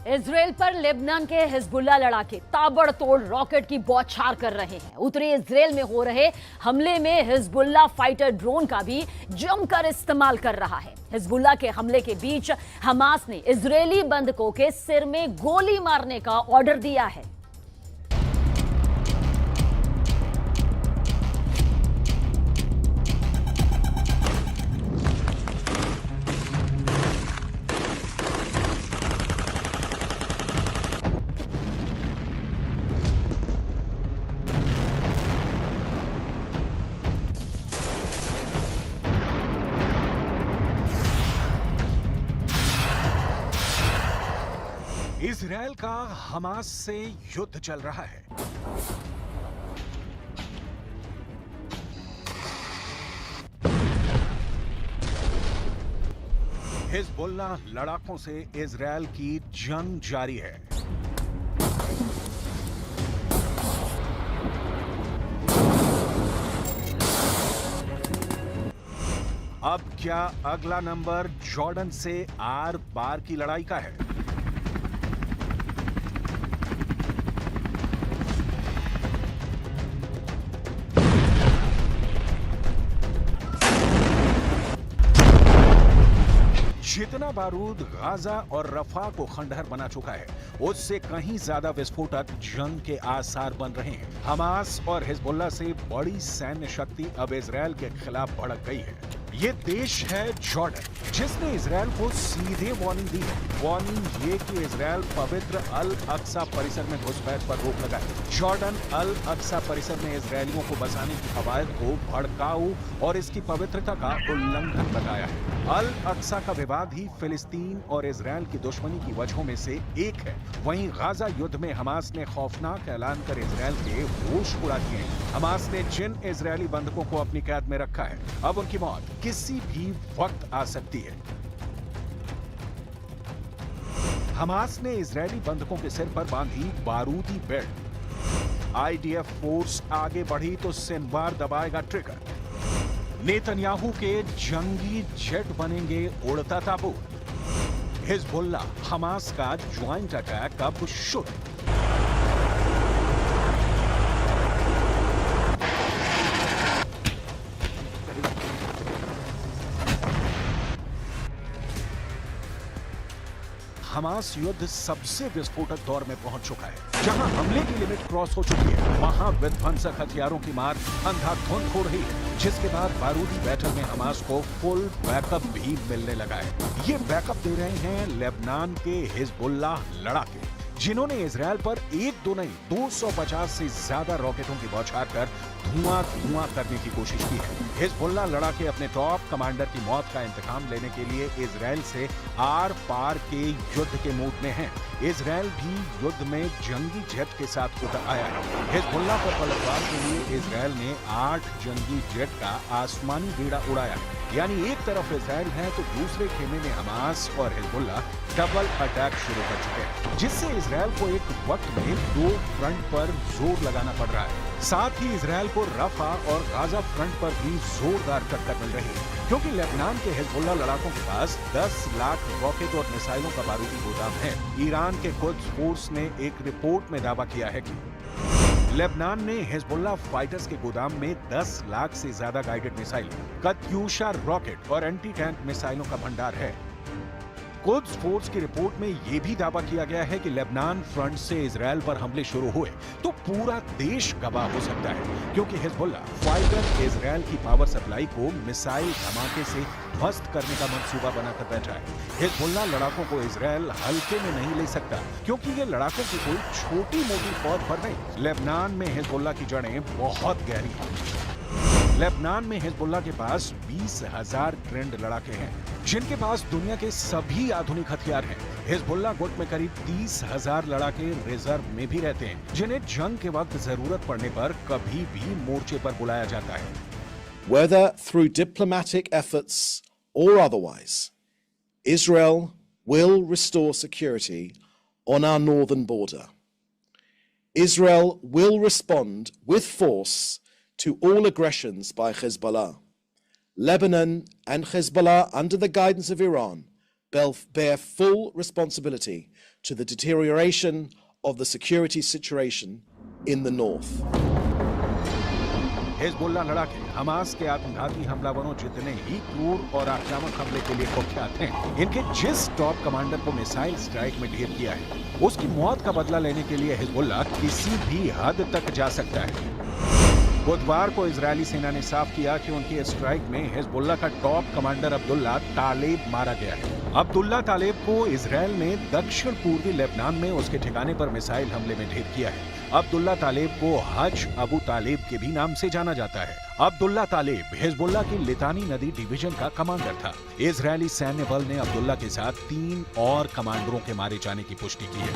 Israel पर Lebanon के Hezbollah लड़ाके ताबड़तोड़ रॉकेट की बौछार कर रहे हैं। उत्तरी इजराइल में हो रहे हमले में हिजबुल्लाह फाइटर ड्रोन का भी जमकर इस्तेमाल कर रहा है। हिजबुल्लाह के हमले के बीच हमास ने इजरायली बंधकों के सिर में गोली मारने का ऑर्डर दिया है। इजराइल का हमास से युद्ध चल रहा है। हिजबुल्लाह लड़ाकों से इजराइल की जंग जारी है। अब क्या अगला नंबर जॉर्डन से आर पार की लड़ाई का है? जितना बारूद गाजा और रफा को खंडहर बना चुका है, उससे कहीं ज्यादा विस्फोटक जंग के आसार बन रहे हैं। हमास और हिजबुल्लाह से बड़ी सैन्य शक्ति अब इजराइल के खिलाफ भड़क गई है। ये देश है जॉर्डन, जिसने इजराइल को सीधे वार्निंग दी है। वार्निंग ये कि इजराइल पवित्र अल अक्सा परिसर में घुसपैठ पर रोक लगाए। जॉर्डन अल अक्सा परिसर में इजरायलियों को बसाने की कवायद को भड़काऊ और इसकी पवित्रता का उल्लंघन बताया है। अल अक्सा का विवाद ही फिलिस्तीन और इजराइल की दुश्मनी की वजहों में से एक है। वहीं गाजा युद्ध में हमास ने खौफनाक ऐलान कर इजराइल के होश उड़ा दिए हैं। हमास ने जिन इजरायली बंधकों को अपनी कैद में रखा है, अब उनकी मौत किसी भी वक्त आ सकती है। हमास ने इजरायली बंधकों के सिर पर बांधी बारूदी बेल्ट। आईडीएफ फोर्स आगे बढ़ी तो सिनवार दबाएगा ट्रिगर। नेतन्याहू के जंगी जेट बनेंगे उड़ता ताबूत। हिजबुल्लाह हमास का ज्वाइंट अटैक अब शुरू। हमास युद्ध सबसे विस्फोटक दौर में पहुंच चुका है। जहां हमले की लिमिट क्रॉस हो चुकी है, वहां विध्वंसक हथियारों की मार अंधाधुंध हो रही है, जिसके बाद बारूदी बैटल में हमास को फुल बैकअप भी मिलने लगा है। ये बैकअप दे रहे हैं लेबनान के हिजबुल्लाह लड़ाके, जिन्होंने इजराइल पर एक दो नहीं 250 से ज्यादा रॉकेटों की बौछार कर धुआं करने की कोशिश की है। हिजबुल्लाह लड़ाके अपने टॉप कमांडर की मौत का इंतकाम लेने के लिए इजराइल से आर पार के युद्ध के मूड में हैं। इजराइल भी युद्ध में जंगी जेट के साथ उतर आया है। हिजबुल्लाह पर पलटवार के लिए इजराइल ने 8 जंगी जेट का आसमानी बेड़ा उड़ाया है। यानी एक तरफ इजराइल है तो दूसरे खेमे में हमास और हिजबुल्लाह डबल अटैक शुरू कर चुके हैं, जिससे इजराइल को एक वक्त में 2 फ्रंट पर जोर लगाना पड़ रहा है। साथ ही इजराइल को रफा और गाजा फ्रंट पर भी जोरदार टक्कर मिल रही है, क्योंकि लेबनान के हिजबुल्लाह लड़ाकों के पास 10 लाख रॉकेट और मिसाइलों का बारूदी गोदाम है। ईरान के कुद्स फोर्स ने एक रिपोर्ट में दावा किया है कि लेबनान में हिजबुल्लाह फाइटर्स के गोदाम में 10 लाख से ज्यादा गाइडेड मिसाइल, कत्यूशा रॉकेट और एंटी टैंक मिसाइलों का भंडार है। कुद्स फोर्स की रिपोर्ट में यह भी दावा किया गया है कि लेबनान फ्रंट से इजराइल पर हमले शुरू हुए तो पूरा देश गवाह हो सकता है, क्योंकि हिजबुल्लाह फाइटर इजराइल की पावर सप्लाई को मिसाइल धमाके से ध्वस्त करने का मंसूबा बनाकर बैठा है। हिजबुल्लाह लड़ाकों को इजराइल हल्के में नहीं ले सकता, क्योंकि ये लड़ाकों की कोई छोटी मोटी फौज पर नहीं। लेबनान में हिजबुल्लाह की जड़ें बहुत गहरी हैं। लेबनान में हिजबुल्लाह के पास 20,000 ट्रेंड लड़ाके हैं, जिनके पास दुनिया के सभी आधुनिक हथियार हैं। हिजबुल्लाह गुट में करीब 30,000 लड़ाके रिजर्व में भी रहते हैं, जिन्हें जंग के वक्त जरूरत पड़ने पर कभी भी मोर्चे पर बुलाया जाता है। Whether through diplomatic efforts or otherwise, Israel will restore security on our northern border. Israel will respond with force to all aggressions by Hezbollah. Lebanon and Hezbollah, under the guidance of Iran, bear full responsibility to the deterioration of the security situation in the north. Hezbollah लड़ाके Hamas के आत्मघाती हमलावरों जितने ही क्रूर और आक्रामक हमले के लिए कुख्यात हैं, इनके जिस टॉप कमांडर को मिसाइल स्ट्राइक में ढेर किया है, उसकी मौत का बदला लेने के लिए हिजबुल्लाह किसी भी हद तक जा सकता है। बुधवार को इजरायली सेना ने साफ किया कि उनकी स्ट्राइक में हिजबुल्लाह का टॉप कमांडर अब्दुल्ला तालेब मारा गया है। अब्दुल्ला तालेब को इजरायल ने दक्षिण पूर्वी लेबनान में उसके ठिकाने पर मिसाइल हमले में ढेर किया है। अब्दुल्ला तालेब को हज अबू तालेब के भी नाम से जाना जाता है। अब्दुल्ला तालेब हिजबुल्लाह की लितानी नदी डिवीजन का कमांडर था। इजरायली सैन्य बल ने अब्दुल्ला के साथ 3 और कमांडरों के मारे जाने की पुष्टि की है।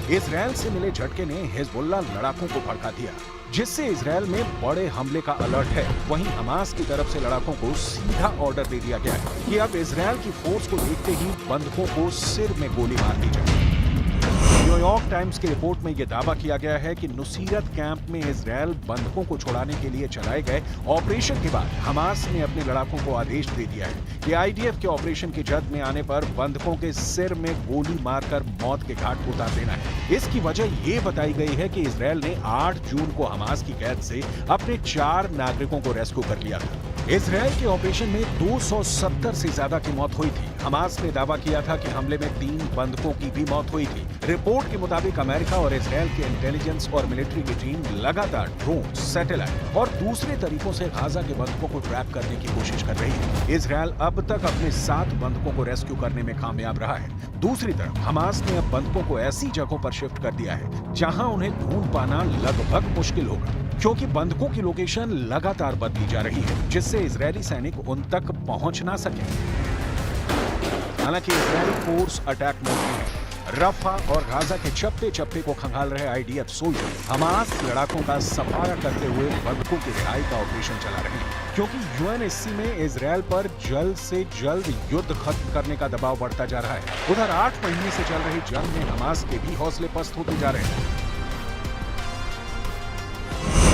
इजरायल से मिले झटके ने हिजबुल्लाह लड़ाकों को भड़का दिया, जिससे इजरायल में बड़े हमले का अलर्ट है। वहीं हमास की तरफ से लड़ाकों को सीधा ऑर्डर दे दिया गया है कि अब इजरायल की फोर्स को देखते ही बंधकों को सिर में गोली मार दी जाए। न्यूयॉर्क टाइम्स की रिपोर्ट में यह दावा किया गया है कि नुसीरत कैंप में इजरायल बंधकों को छुड़ाने के लिए चलाए गए ऑपरेशन के बाद हमास ने अपने लड़ाकों को आदेश दे दिया है कि आईडीएफ के ऑपरेशन की जद में आने पर बंधकों के सिर में गोली मारकर मौत के घाट उतार देना है। इसकी वजह ये बताई गई है कि इजरायल ने 8 जून को हमास की कैद से अपने 4 नागरिकों को रेस्क्यू कर लिया था। इजरायल के ऑपरेशन में 270 से ज्यादा की मौत हुई थी। हमास ने दावा किया था कि हमले में 3 बंधकों की भी मौत हुई थी। रिपोर्ट के मुताबिक अमेरिका और इजरायल के इंटेलिजेंस और मिलिट्री की टीम लगातार ड्रोन, सैटेलाइट और दूसरे तरीकों से गाजा के बंधकों को ट्रैप करने की कोशिश कर रही है। इजरायल अब तक अपने 7 बंधकों को रेस्क्यू करने में कामयाब रहा है। दूसरी तरफ हमास ने अब बंधकों को ऐसी जगहों पर शिफ्ट कर दिया है जहां उन्हें ढूंढ पाना लगभग मुश्किल होगा, क्योंकि बंधकों की लोकेशन लगातार बदली जा रही है, जिससे इजरायली सैनिक उन तक पहुंच ना सके। हालांकि इजरायली फोर्स अटैक मोड में है। रफा और गाजा के चप्पे चप्पे को खंगाल रहे आईडीएफ सोल्जर हमास लड़ाकों का सफाया करते हुए बंधकों की रिहाई का ऑपरेशन चला रहे हैं, क्योंकि यूएनएससी में इजरायल पर जल्द से जल्द युद्ध खत्म करने का दबाव बढ़ता जा रहा है। उधर 8 महीने से चल रही जंग में हमास के भी हौसले पस्त होते जा रहे हैं।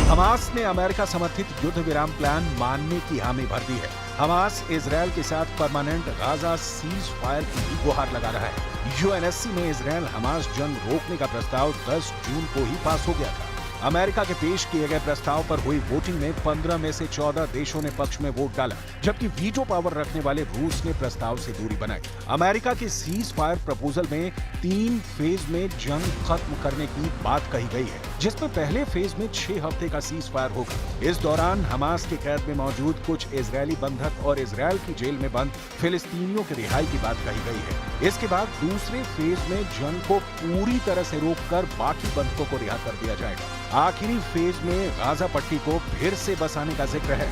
हमास ने अमेरिका समर्थित युद्ध विराम प्लान मानने की हामी भर दी है। हमास इजरायल के साथ परमानेंट गाजा सीज फायर की भी गुहार लगा रहा है। यूएनएससी में इजरायल हमास जंग रोकने का प्रस्ताव 10 जून को ही पास हो गया था। अमेरिका के पेश किए गए प्रस्ताव पर हुई वोटिंग में 15 में से 14 देशों ने पक्ष में वोट डाला, जबकि वीटो पावर रखने वाले रूस ने प्रस्ताव से दूरी बनाई। अमेरिका के सीज फायर प्रपोजल में 3 फेज में जंग खत्म करने की बात कही गई है, जिसमें पहले फेज में 6 हफ्ते का सीज फायर होगा। इस दौरान हमास के कैद में मौजूद कुछ इजरायली बंधक और इजरायल की जेल में बंद फिलिस्तीनियों की रिहाई की बात कही गई है। इसके बाद दूसरे फेज में जंग को पूरी तरह से रोककर बाकी बंधकों को रिहा कर दिया जाएगा। आखिरी फेज में गाजा पट्टी को फिर से बसाने का जिक्र है।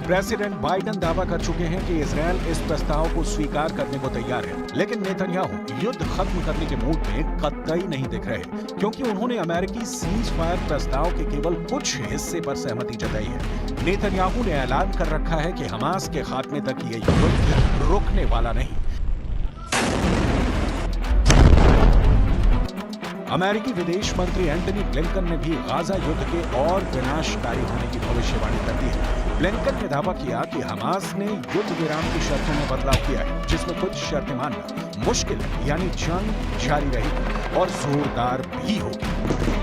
प्रेसिडेंट बाइडेन दावा कर चुके हैं कि इजरायल इस प्रस्ताव को स्वीकार करने को तैयार है, लेकिन नेतन्याहू युद्ध खत्म करने के मूड में कतई नहीं दिख रहे, क्योंकि उन्होंने अमेरिकी सीज फायर प्रस्ताव के केवल कुछ हिस्से पर सहमति जताई है। नेतन्याहू ने ऐलान कर रखा है कि हमास के खात्मे तक ये युद्ध रुकने वाला नहीं। अमेरिकी विदेश मंत्री एंटनी ब्लिंकन ने भी गाजा युद्ध के और विनाशकारी होने की भविष्यवाणी कर दी है। ब्लिंकन ने दावा किया कि हमास ने युद्ध विराम की शर्तों में बदलाव किया है, जिसमें कुछ शर्तें मानना मुश्किल है, यानी जंग जारी रहेगी और जोरदार भी होगी।